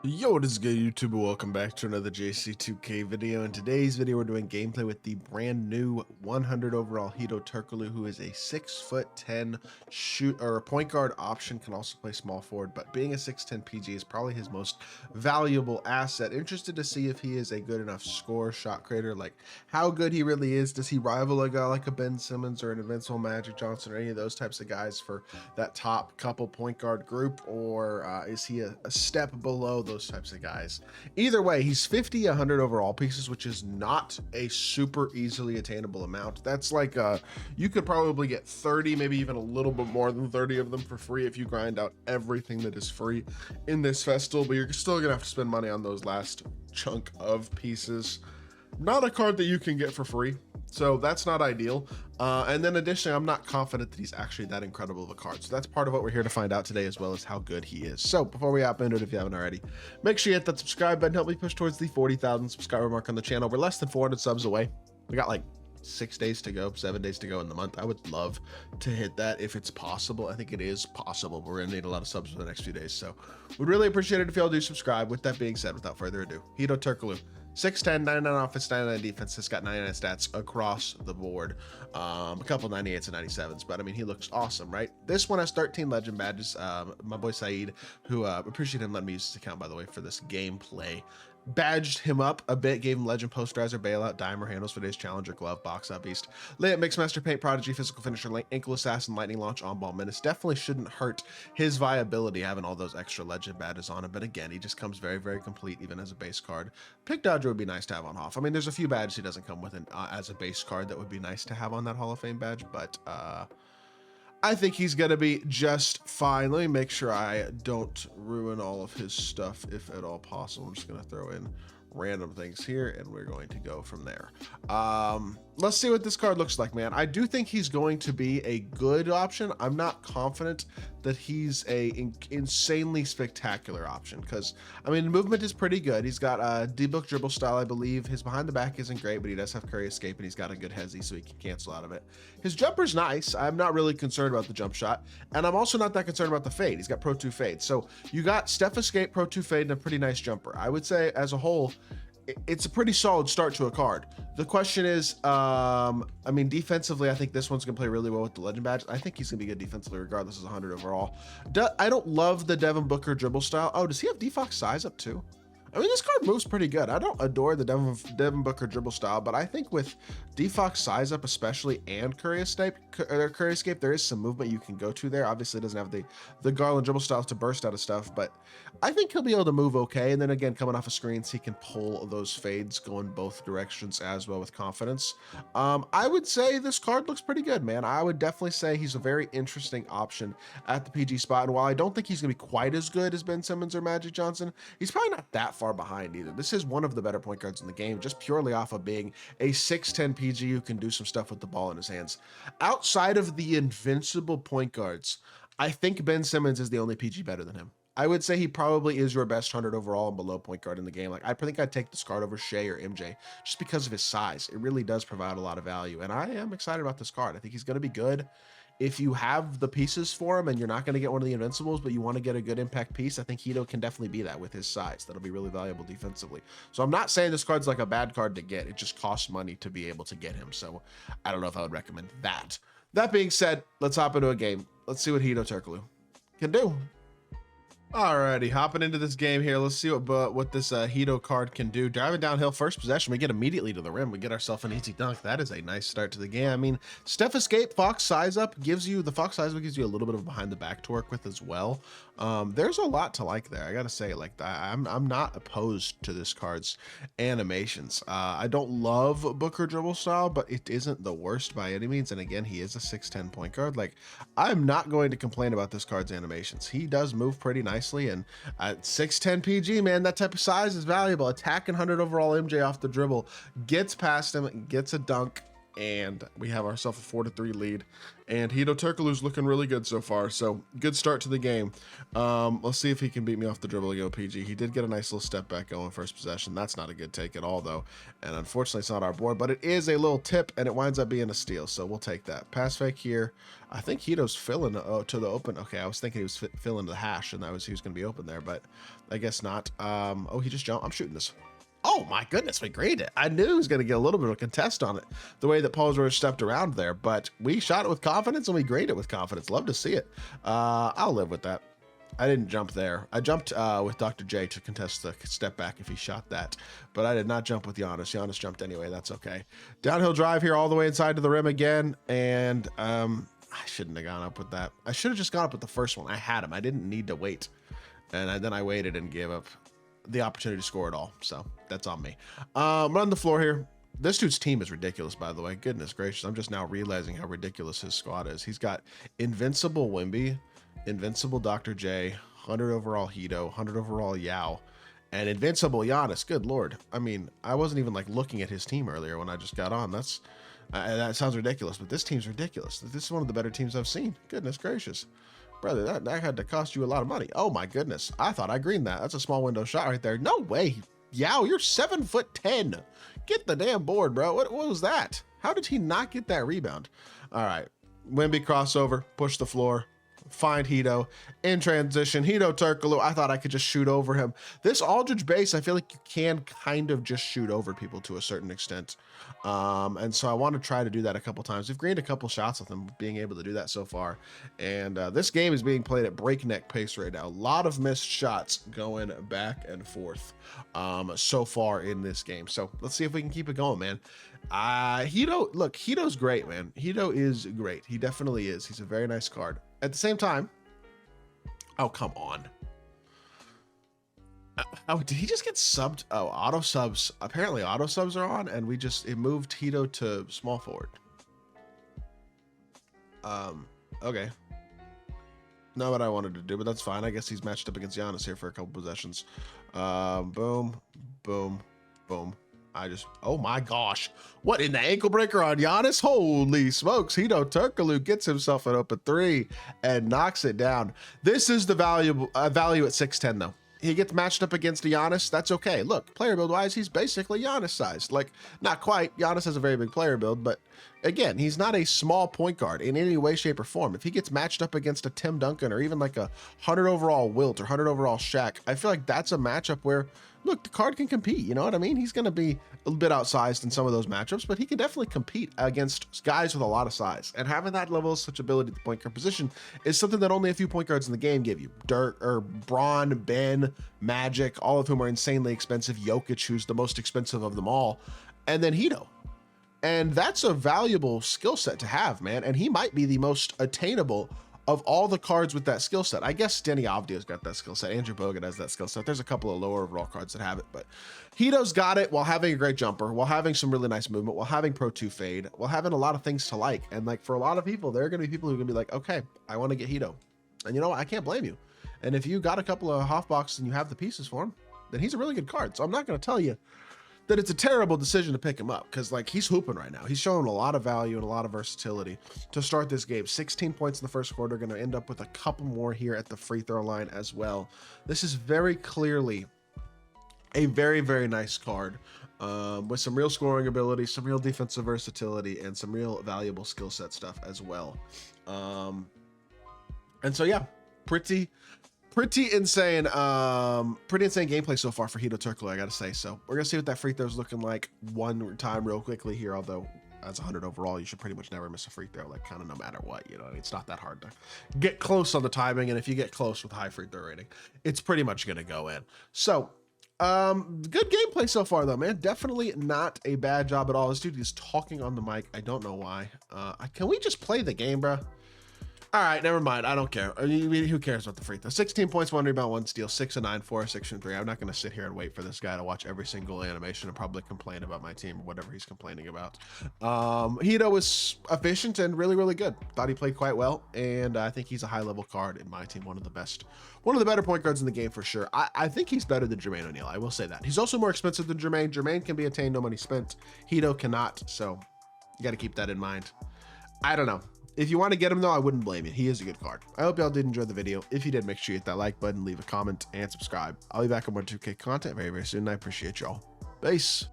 Yo, what is good, YouTube? Welcome back to another JC2K video. In today's video, we're doing gameplay with the brand new 100 overall HEDO TURKOGLU, who is a 6'10" shoot or a point guard option, can also play small forward, but being a 6'10" PG is probably his most valuable asset. Interested to see if he is a good enough scorer, shot creator, like how good he really is. Does he rival a guy like a Ben Simmons or an Invincible Magic Johnson or any of those types of guys for that top couple point guard group, or is he a step below those types of guys? Either way, he's 50, 100 overall pieces, which is not a super easily attainable amount. That's like you could probably get 30, maybe even a little bit more than 30 of them for free if you grind out everything that is free in this festival, but you're still gonna have to spend money on those last chunk of pieces. Not a card that you can get for free, so that's not ideal. And then additionally, I'm not confident that he's actually that incredible of a card. So that's part of what we're here to find out today, as well as how good he is. So before we hop into it, if you haven't already, make sure you hit that subscribe button. Help me push towards the 40,000 subscriber mark on the channel. We're less than 400 subs away. We got like 6 days to go, 7 days to go in the month. I would love to hit that if it's possible. I think it is possible. We're gonna need a lot of subs for the next few days, so we'd really appreciate it if y'all do subscribe. With that being said, without further ado, HEDO TURKOGLU, 6'10", 99 offense, 99 defense. Has got 99 stats across the board. A couple 98s and 97s, but I mean, he looks awesome, right? This one has 13 legend badges. My boy Saeed, who appreciate him letting me use his account, by the way, for this gameplay, badged him up a bit, gave him legend, posterizer, bailout, dimer, handles for days, challenger, glove, box out beast, layup, mixmaster, paint, prodigy, physical finisher, ankle assassin, lightning launch, on ball menace. Definitely shouldn't hurt his viability having all those extra legend badges on him, but again, he just comes very, very complete even as a base card. Pick dodger would be nice to have on off. I mean, there's a few badges he doesn't come with as a base card that would be nice to have on that Hall of Fame badge, but I think he's gonna be just fine. Let me make sure I don't ruin all of his stuff if at all possible. I'm just gonna throw in random things here and we're going to go from there. Let's see what this card looks like, man. I do think he's going to be a good option. I'm not confident that he's a insanely spectacular option, because I mean, movement is pretty good. He's got a D-book dribble style, I believe. His behind the back isn't great, but he does have curry escape and he's got a good hezzy, so he can cancel out of it. His jumper's nice. I'm not really concerned about the jump shot, and I'm also not that concerned about the fade. He's got Pro 2 fade, so you got step escape, Pro 2 fade, and a pretty nice jumper. I would say as a whole, it's a pretty solid start to a card. The question is, I mean, defensively, I think this one's gonna play really well with the legend badge. I think he's gonna be good defensively regardless of 100 overall. I don't love the Devin Booker dribble style. Oh, does he have Defox size up too? I mean, this card moves pretty good. I don't adore the Devin Booker dribble style, but I think with Defox size up especially and Curry Escape, there is some movement you can go to there. Obviously, it doesn't have the Garland dribble styles to burst out of stuff, but I think he'll be able to move okay. And then again, coming off of screens, he can pull those fades going both directions as well with confidence. I would say this card looks pretty good, man. I would definitely say he's a very interesting option at the PG spot. And while I don't think he's going to be quite as good as Ben Simmons or Magic Johnson, he's probably not that far behind either. This is one of the better point guards in the game, just purely off of being a 6'10" PG who can do some stuff with the ball in his hands. Outside of the invincible point guards, I think Ben Simmons is the only PG better than him. I would say he probably is your best 100 overall and below point guard in the game. Like, I think I'd take this card over Shea or MJ just because of his size. It really does provide a lot of value, and I am excited about this card. I think he's going to be good. If you have the pieces for him and you're not going to get one of the invincibles, but you want to get a good impact piece, I think HEDO can definitely be that with his size. That'll be really valuable defensively. So I'm not saying this card's like a bad card to get. It just costs money to be able to get him. So I don't know if I would recommend that. That being said, let's hop into a game. Let's see what HEDO TURKOGLU can do. Alrighty, hopping into this game here. Let's see what this HEDO card can do. Driving downhill, first possession, we get immediately to the rim. We get ourselves an easy dunk. That is a nice start to the game. I mean, Steph Escape, Fox Size Up gives you a little bit of behind the back to work with as well. There's a lot to like there. I gotta say, like, I'm not opposed to this card's animations. I don't love Booker dribble style, but it isn't the worst by any means. And again, he is a 6'10" point guard. Like, I'm not going to complain about this card's animations. He does move pretty nicely, and at 6'10" PG, man, that type of size is valuable. Attacking 100 overall MJ off the dribble, gets past him, gets a dunk. and we have ourselves a 4-3 lead. And HEDO TURKOGLU's looking really good so far, so good start to the game. Let's see if he can beat me off the dribble again, PG. He did get a nice little step back going first possession. That's not a good take at all, though, and unfortunately it's not our board, but it is a little tip, and it winds up being a steal, so we'll take that. Pass fake here. I think HEDO's filling to the open. Okay, I was thinking he was filling the hash, and he was going to be open there, but I guess not. Oh, he just jumped. I'm shooting this. Oh my goodness, we graded it. I knew he was going to get a little bit of a contest on it, the way that Paul George stepped around there, but we shot it with confidence and we graded it with confidence. Love to see it. I'll live with that. I didn't jump there. I jumped with Dr. J to contest the step back if he shot that, but I did not jump with Giannis. Giannis jumped anyway. That's okay. Downhill drive here all the way inside to the rim again, and I shouldn't have gone up with that. I should have just gone up with the first one. I had him. I didn't need to wait, and then I waited and gave up the opportunity to score it all, so that's on me. Run the floor here. This dude's team is ridiculous, by the way. Goodness gracious, I'm just now realizing how ridiculous his squad is. He's got invincible Wimby, invincible Dr. J, 100 overall HEDO, 100 overall Yao, and invincible Giannis. Good lord. I mean, I wasn't even like looking at his team earlier when I just got on. That sounds ridiculous, but this team's ridiculous. This is one of the better teams I've seen. Goodness gracious. Brother, that had to cost you a lot of money. Oh my goodness. I thought I greened that. That's a small window shot right there. No way. Yao, you're 7'10". Get the damn board, bro. What was that? How did he not get that rebound? All right. Wimby crossover, push the floor, find HEDO in transition. HEDO TURKOGLU. I thought I could just shoot over him. This Aldridge base, I feel like you can kind of just shoot over people to a certain extent. And so I want to try to do that a couple times. We've gained a couple shots with him being able to do that so far. And this game is being played at breakneck pace right now. A lot of missed shots going back and forth so far in this game. So let's see if we can keep it going, man. HEDO, look, HEDO's great, man. HEDO is great. He definitely is. He's a very nice card. At the same time, oh, come on. Oh, did he just get subbed? Oh, auto subs. Apparently auto subs are on, and it moved HEDO to small forward. Okay. Not what I wanted to do, but that's fine. I guess he's matched up against Giannis here for a couple possessions. Boom, boom, boom. Oh my gosh. What in the ankle breaker on Giannis? Holy smokes. HEDO TURKOGLU gets himself an open three and knocks it down. This is the value at 6'10", though. He gets matched up against Giannis. That's okay. Look, player build wise, he's basically Giannis sized. Like, not quite. Giannis has a very big player build, but again, he's not a small point guard in any way, shape, or form. If he gets matched up against a Tim Duncan or even like a 100 overall Wilt or 100 overall Shaq, I feel like that's a matchup where, look, the card can compete. You know what I mean? He's going to be a little bit outsized in some of those matchups, but he can definitely compete against guys with a lot of size. And having that level of switchability at the point guard position is something that only a few point guards in the game give you. Dirk or Braun, Ben, Magic, all of whom are insanely expensive. Jokic, who's the most expensive of them all. And then HEDO. And that's a valuable skill set to have, man. And he might be the most attainable of all the cards with that skill set. I guess Denny Avdia's got that skill set. Andrew Bogut has that skill set. There's a couple of lower overall cards that have it, but HEDO's got it while having a great jumper, while having some really nice movement, while having Pro 2 fade, while having a lot of things to like. And like for a lot of people, there are going to be people who are going to be like, okay, I want to get HEDO. And you know what? I can't blame you. And if you got a couple of Hoffbox and you have the pieces for him, then he's a really good card. So I'm not going to tell you that it's a terrible decision to pick him up, because like he's hooping right now. He's showing a lot of value and a lot of versatility to start this game. 16 points in the first quarter, going to end up with a couple more here at the free throw line as well. This is very clearly a very, very nice card with some real scoring ability, some real defensive versatility, and some real valuable skill set stuff as well. And so, yeah, pretty insane gameplay so far for HEDO TURKOGLU, I gotta say. So we're gonna see what that free throw's looking like one time real quickly here, although as 100 overall, you should pretty much never miss a free throw, like kind of no matter what, you know. I mean, it's not that hard to get close on the timing, and if you get close with high free throw rating, it's pretty much gonna go in. So good gameplay so far though, man. Definitely not a bad job at all. This dude is talking on the mic. I don't know why. Can we just play the game, bro? All right, never mind. I don't care. I mean, who cares about the free throw? 16 points, 1 rebound, 1 steal, 6 and 9, 4, 6 and 3. I'm not going to sit here and wait for this guy to watch every single animation and probably complain about my team or whatever he's complaining about. HEDO was efficient and really, really good. Thought he played quite well, and I think he's a high-level card in my team. One of the better point guards in the game for sure. I think he's better than Jermaine O'Neal. I will say that. He's also more expensive than Jermaine. Jermaine can be attained, no money spent. HEDO cannot. So You got to keep that in mind. I don't know. If you want to get him though, I wouldn't blame you. He is a good card. I hope y'all did enjoy the video. If you did, make sure you hit that like button, leave a comment, and subscribe. I'll be back on more 2K content very, very soon. I appreciate y'all. Peace.